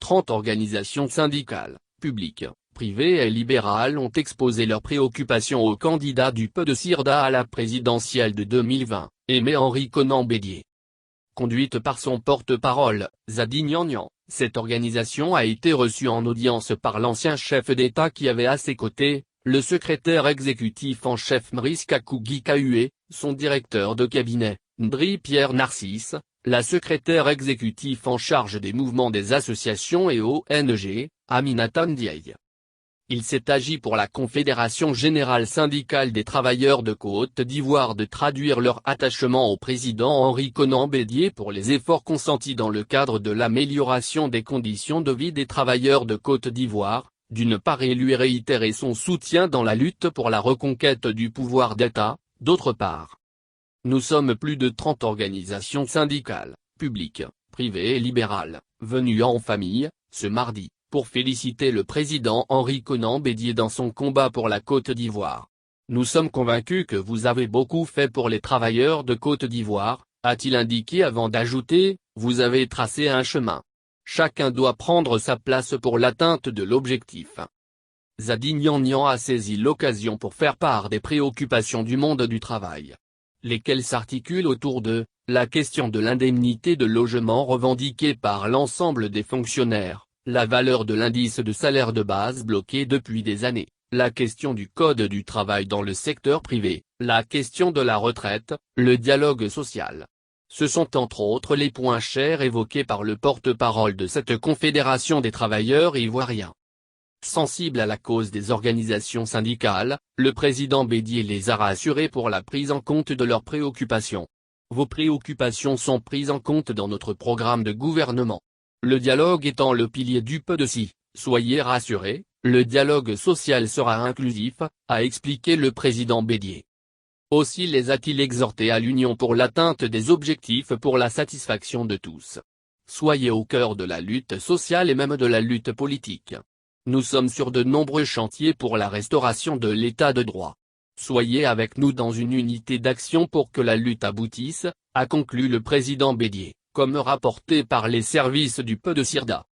30 organisations syndicales, publiques, privées et libérales ont exposé leurs préoccupations au candidat du PDCIRDA à la présidentielle de 2020, Aimé-Henri Konan Bédié. Conduite par son porte-parole, Zadi Gnagnan, cette organisation a été reçue en audience par l'ancien chef d'État qui avait à ses côtés, le secrétaire exécutif en chef Maurice Kakougi Kahué, son directeur de cabinet, Ndri Pierre Narcisse, la secrétaire exécutive en charge des mouvements des associations et ONG, Aminata Ndiaye. Il s'est agi pour la Confédération Générale Syndicale des Travailleurs de Côte d'Ivoire de traduire leur attachement au président Henri Konan Bédié pour les efforts consentis dans le cadre de l'amélioration des conditions de vie des travailleurs de Côte d'Ivoire, d'une part et lui réitérer son soutien dans la lutte pour la reconquête du pouvoir d'État, d'autre part. Nous sommes plus de 30 organisations syndicales, publiques, privées et libérales, venues en famille, ce mardi, pour féliciter le président Henri Konan Bédié dans son combat pour la Côte d'Ivoire. Nous sommes convaincus que vous avez beaucoup fait pour les travailleurs de Côte d'Ivoire, a-t-il indiqué avant d'ajouter, vous avez tracé un chemin. Chacun doit prendre sa place pour l'atteinte de l'objectif. Zadi Gnagnan a saisi l'occasion pour faire part des préoccupations du monde du travail, lesquelles s'articulent autour de la question de l'indemnité de logement revendiquée par l'ensemble des fonctionnaires, la valeur de l'indice de salaire de base bloqué depuis des années, la question du code du travail dans le secteur privé, la question de la retraite, le dialogue social. Ce sont entre autres les points chers évoqués par le porte-parole de cette confédération des travailleurs ivoiriens. Sensible à la cause des organisations syndicales, le président Bédié les a rassurés pour la prise en compte de leurs préoccupations. Vos préoccupations sont prises en compte dans notre programme de gouvernement. Le dialogue étant le pilier du PDCI, soyez rassurés, le dialogue social sera inclusif, a expliqué le président Bédié. Aussi les a-t-il exhortés à l'union pour l'atteinte des objectifs pour la satisfaction de tous. Soyez au cœur de la lutte sociale et même de la lutte politique. Nous sommes sur de nombreux chantiers pour la restauration de l'état de droit. Soyez avec nous dans une unité d'action pour que la lutte aboutisse, a conclu le président Bédié, comme rapporté par les services du PDCIRDA.